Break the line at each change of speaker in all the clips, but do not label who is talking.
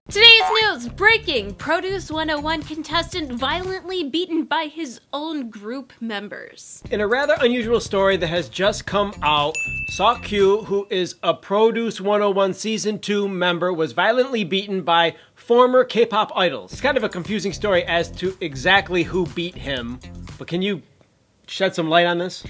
Today's news, breaking, Produce 101 contestant violently beaten by his own group members.
In a rather unusual story that has just come out, Seok-Kyu, who is a Produce 101 Season 2 member, was violently beaten by former K-pop idols. It's kind of a confusing story as to exactly who beat him, but can you shed some light on this?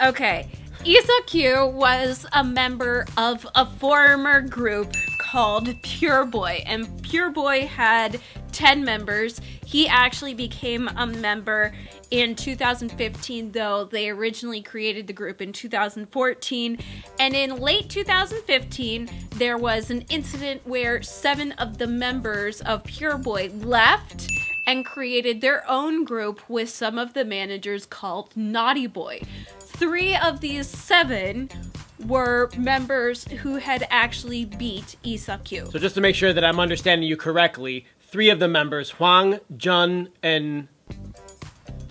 Okay, Seok-Kyu was a member of a former group called Pure Boy, and Pure Boy had 10 members. He actually became a member in 2015, though they originally created the group in 2014. And in late 2015, there was an incident where 7 of the members of Pure Boy left and created their own group with some of the managers called Naughty Boy. 3 of these 7 were members who had actually beat Seok-Kyu.
So just to make sure that I'm understanding you correctly, 3 of the members, Hwang, Jun, and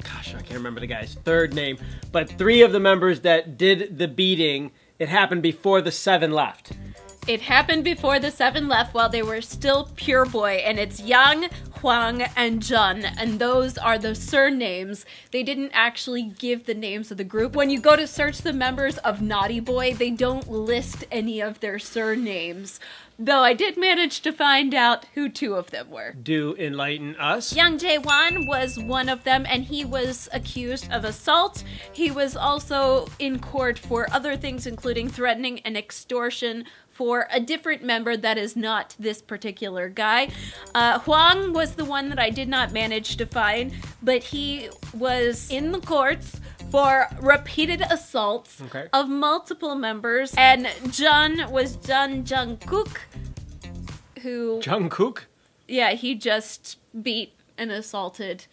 gosh, I can't remember the guy's third name, but 3 of the members that did the beating, it happened before the 7 left.
It happened before the 7 left while they were still Pure Boy, and it's Yang, Hwang, and Jun, and those are the surnames. They didn't actually give the names of the group. When you go to search the members of Naughty Boy, they don't list any of their surnames, though I did manage to find out who 2 of them were.
Do enlighten us.
Young Jae-won was one of them, and he was accused of assault. He was also in court for other things, including threatening and extortion for a different member that is not this particular guy. Hwang was the one that I did not manage to find, but he was in the courts for repeated assaults of multiple members. And Jun was Jun Jungkook, who...
Jungkook?
Yeah, he just beat and assaulted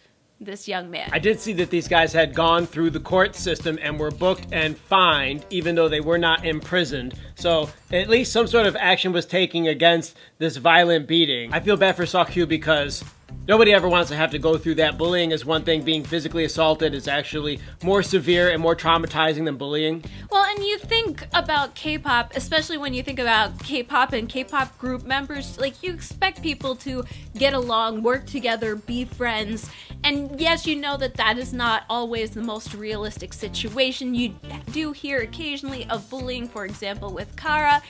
this young man.
I did see that these guys had gone through the court system and were booked and fined, even though they were not imprisoned. So at least some sort of action was taken against this violent beating. I feel bad for Seok-Kyu because nobody ever wants to have to go through that. Bullying is one thing. Being physically assaulted is actually more severe and more traumatizing than bullying.
Well, and you think about K-pop, especially when you think about K-pop and K-pop group members, like, you expect people to get along, work together, be friends. And yes, you know that that is not always the most realistic situation. You do hear occasionally of bullying, for example, with Kara,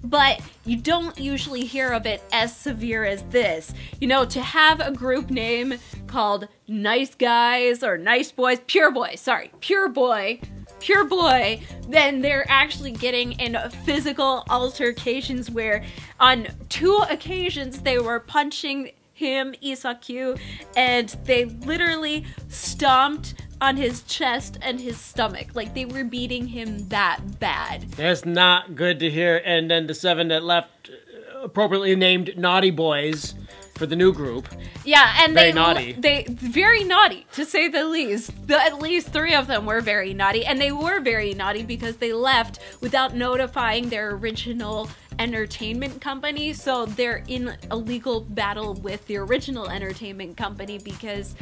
but you don't usually hear of it as severe as this. You know, to have a group name called Nice Guys or Nice Boys, Pure Boy, then they're actually getting in physical altercations where on 2 occasions they were punching him, Seok-Kyu, and they literally stomped on his chest and his stomach. Like, they were beating him that bad.
That's not good to hear. And then the 7 that left, appropriately named Naughty Boys for the new group.
Yeah, and
very
very naughty, to say the least. At least 3 of them were very naughty, and they were very naughty because they left without notifying their original entertainment company, so they're in a legal battle with the original entertainment company because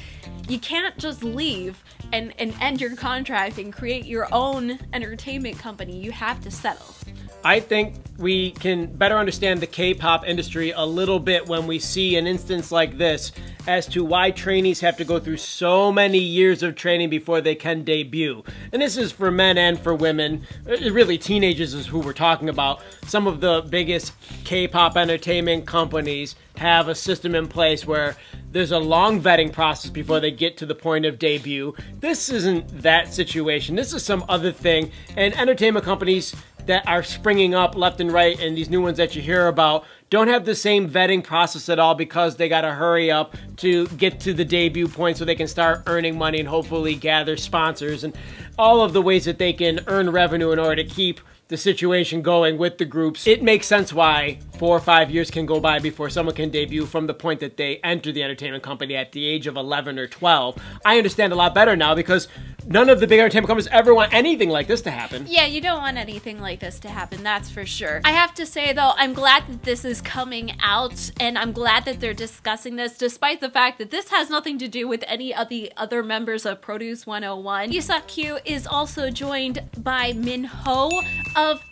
you can't just leave and end your contract and create your own entertainment company. You have to settle.
I think we can better understand the K-pop industry a little bit when we see an instance like this as to why trainees have to go through so many years of training before they can debut. And this is for men and for women. Really, teenagers is who we're talking about. Some of the biggest K-pop entertainment companies have a system in place where there's a long vetting process before they get to the point of debut. This isn't that situation. This is some other thing. And entertainment companies that are springing up left and right, and these new ones that you hear about, don't have the same vetting process at all because they gotta hurry up to get to the debut point so they can start earning money and hopefully gather sponsors and all of the ways that they can earn revenue in order to keep the situation going with the groups. It makes sense why 4 or 5 years can go by before someone can debut from the point that they enter the entertainment company at the age of 11 or 12. I understand a lot better now because none of the big entertainment companies ever want anything like this to happen.
Yeah, you don't want anything like this to happen, that's for sure. I have to say though, I'm glad that this is coming out, and I'm glad that they're discussing this, despite the fact that this has nothing to do with any of the other members of Produce 101. Seok-Kyu is also joined by Min-ho of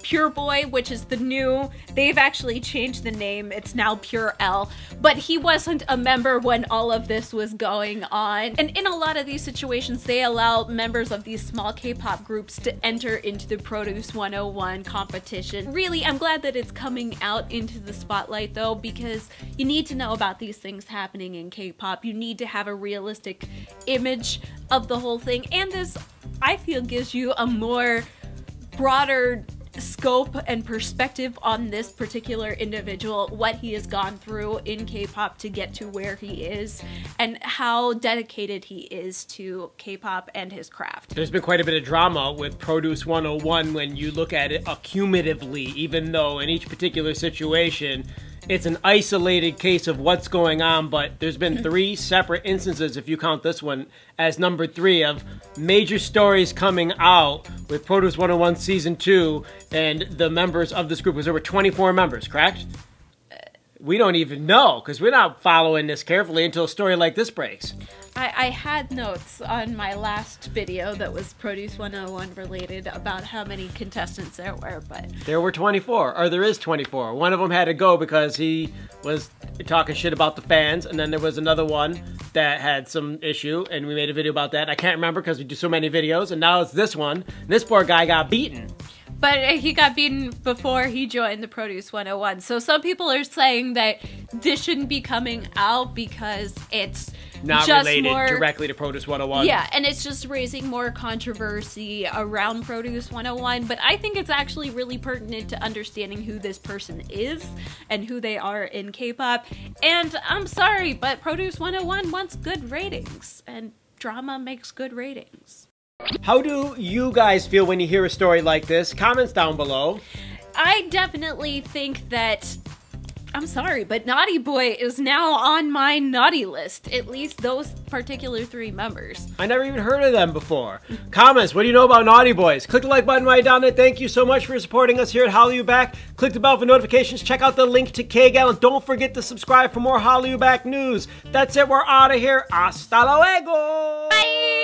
Pure Boy, which is the new, they've actually changed the name, it's now Pure L, but he wasn't a member when all of this was going on. And in a lot of these situations, they allow members of these small K-pop groups to enter into the Produce 101 competition. Really, I'm glad that it's coming out into the spotlight though, because you need to know about these things happening in K-pop. You need to have a realistic image of the whole thing, and this, I feel, gives you a more broader scope and perspective on this particular individual, what he has gone through in K-pop to get to where he is, and how dedicated he is to K-pop and his craft.
There's been quite a bit of drama with Produce 101 when you look at it accumulatively, even though in each particular situation it's an isolated case of what's going on, but there's been 3 separate instances, if you count this one as number 3, of major stories coming out with Produce 101 Season 2 and the members of this group, because there were 24 members, correct? We don't even know, because we're not following this carefully until a story like this breaks.
I had notes on my last video that was Produce 101 related about how many contestants there were, but...
There were 24, or there is 24. One of them had to go because he was talking shit about the fans, and then there was another one that had some issue, and we made a video about that. I can't remember because we do so many videos, and now it's this one. This poor guy got beaten.
But he got beaten before he joined the Produce 101. So some people are saying that this shouldn't be coming out because it's
not
just
related
more
directly to Produce 101.
Yeah, and it's just raising more controversy around Produce 101. But I think it's actually really pertinent to understanding who this person is and who they are in K-pop. And I'm sorry, but Produce 101 wants good ratings, and drama makes good ratings.
How do you guys feel when you hear a story like this? Comments down below.
I definitely think that, I'm sorry, but Naughty Boy is now on my naughty list. At least those particular 3 members.
I never even heard of them before. Comments, what do you know about Naughty Boys? Click the like button right down there. Thank you so much for supporting us here at Hallyu Back. Click the bell for notifications. Check out the link to K-Gal. And don't forget to subscribe for more Hallyu Back news. That's it. We're out of here. Hasta luego.
Bye.